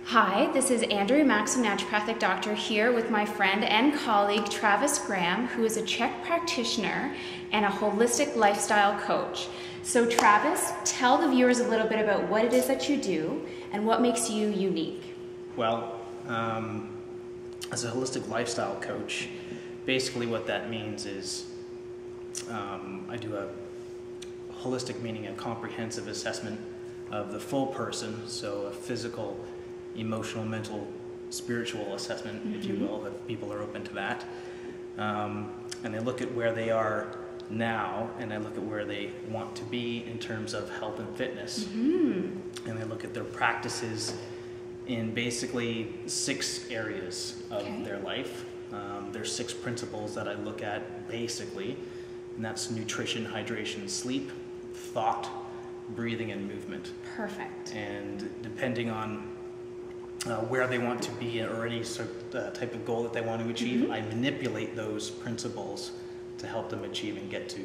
Hi, this is Andrea Maxim, naturopathic doctor, here with my friend and colleague Travis Graham, who is a CHEK practitioner and a holistic lifestyle coach. So Travis, tell the viewers a little bit about what it is that you do and what makes you unique. Well, as a holistic lifestyle coach, basically what that means is I do a holistic, meaning a comprehensive assessment of the full person, so a physical, emotional, mental, spiritual assessment, if you will, if people are open to that. And I look at where they are now, and I look at where they want to be in terms of health and fitness. And I look at their practices in basically 6 areas of their life. There's 6 principles that I look at basically, and that's nutrition, hydration, sleep, thought, breathing, and movement. Perfect. And depending on where they want to be or any sort of type of goal that they want to achieve, I manipulate those principles to help them achieve and get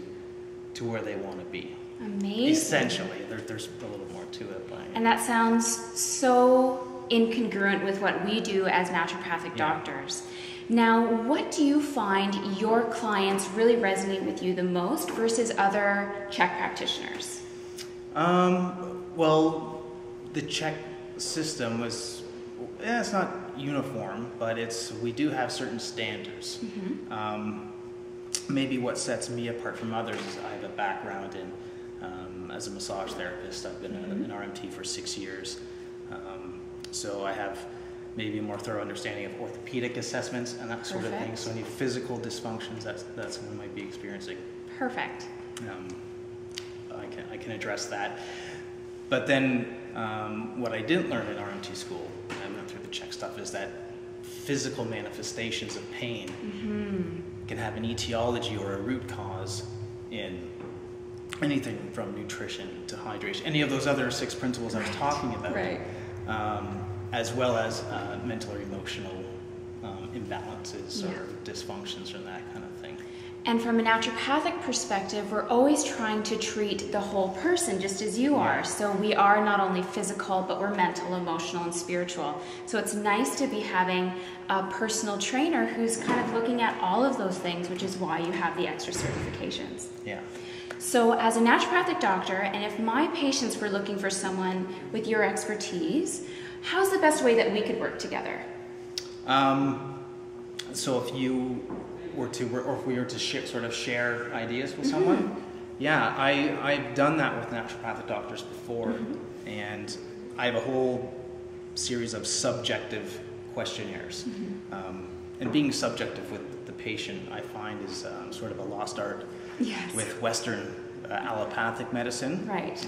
to where they want to be. Amazing. Essentially, there's a little more to it. And that sounds so incongruent with what we do as naturopathic doctors. Now, what do you find your clients really resonate with you the most versus other CHEK practitioners? Well, the CHEK system was, it's not uniform, but we do have certain standards. Maybe what sets me apart from others is I have a background in as a massage therapist. I've been an RMT for 6 years, so I have maybe a more thorough understanding of orthopedic assessments and that sort of thing. So any physical dysfunctions that's what I might be experiencing. Perfect. I can address that. But then what I didn't learn in RMT school, and I went through the CHEK stuff, is that physical manifestations of pain can have an etiology or a root cause in anything from nutrition to hydration, any of those other 6 principles I was talking about, as well as mental or emotional imbalances or dysfunctions or that kind of thing. And from a naturopathic perspective, we're always trying to treat the whole person, just as you are. So we are not only physical, but we're mental, emotional, and spiritual. So it's nice to be having a personal trainer who's kind of looking at all of those things, which is why you have the extra certifications. Yeah. So as a naturopathic doctor, and if my patients were looking for someone with your expertise, how's the best way that we could work together? So if you were to, or if we were to share ideas with someone, I've done that with naturopathic doctors before, and I have a whole series of subjective questionnaires. And being subjective with the patient, I find, is sort of a lost art with Western allopathic medicine. Right.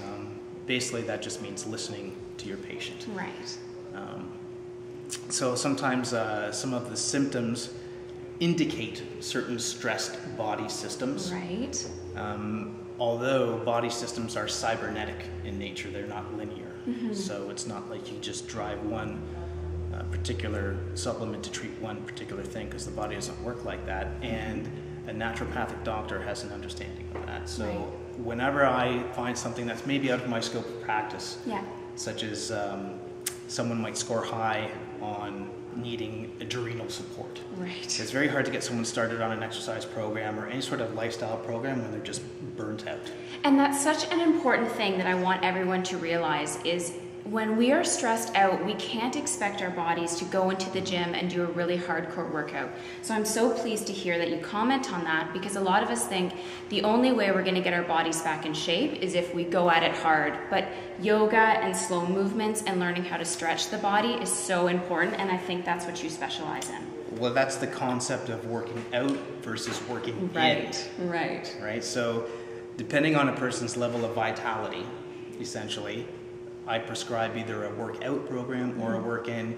Basically, that just means listening to your patient. Right. So sometimes some of the symptoms indicate certain stressed body systems. Right. Although body systems are cybernetic in nature, they're not linear. So it's not like you just drive one particular supplement to treat one particular thing, because the body doesn't work like that. And a naturopathic doctor has an understanding of that. So whenever I find something that's maybe out of my scope of practice, such as someone might score high on needing adrenal support. Right. It's very hard to get someone started on an exercise program or any sort of lifestyle program when they're just burnt out. And that's such an important thing that I want everyone to realize is when we are stressed out, we can't expect our bodies to go into the gym and do a really hardcore workout. So I'm so pleased to hear that you comment on that, because a lot of us think the only way we're going to get our bodies back in shape is if we go at it hard. But yoga and slow movements and learning how to stretch the body is so important, and I think that's what you specialize in. Well, that's the concept of working out versus working in. Right. So depending on a person's level of vitality, essentially, I prescribe either a workout program or a work in.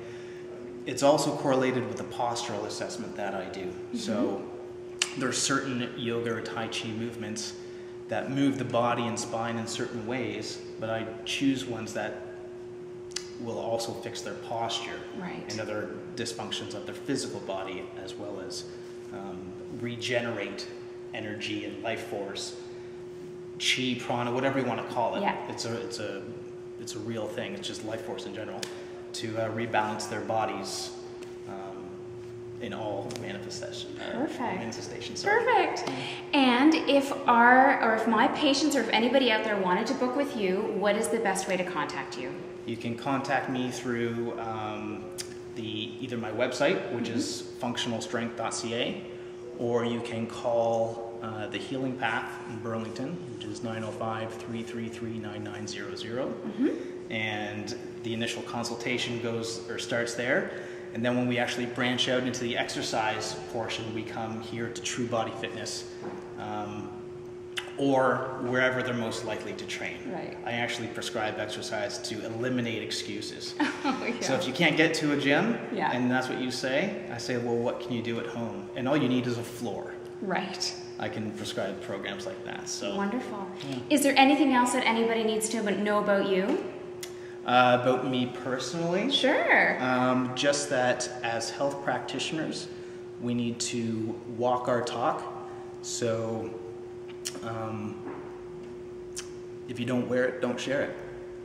It's also correlated with the postural assessment that I do. So there are certain yoga or Tai Chi movements that move the body and spine in certain ways, but I choose ones that will also fix their posture and other dysfunctions of their physical body, as well as regenerate energy and life force, chi, prana, whatever you want to call it. It's a real thing. It's just life force in general. to rebalance their bodies in all manifestations. Perfect. Perfect. And if my patients or if anybody out there wanted to book with you, what is the best way to contact you? You can contact me through either my website, which is functionalstrength.ca, or you can call the Healing Path in Burlington, which is 905-333-9900. And the initial consultation starts there. And then when we actually branch out into the exercise portion, we come here to True Body Fitness, or wherever they're most likely to train. Right. I actually prescribe exercise to eliminate excuses. Oh, yeah. So if you can't get to a gym, yeah. and that's what you say, I say, well, what can you do at home? And all you need is a floor. Right. I can prescribe programs like that. So wonderful. Yeah. Is there anything else that anybody needs to know about you? About me personally? Sure. Just that as health practitioners, we need to walk our talk. So if you don't wear it, don't share it.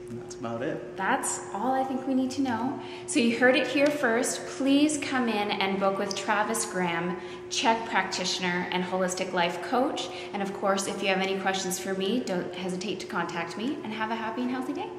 And that's about it. That's all I think we need to know. So you heard it here first. Please come in and book with Travis Graham, CHEK Practitioner and Holistic Life Coach. And of course, if you have any questions for me, don't hesitate to contact me, and have a happy and healthy day.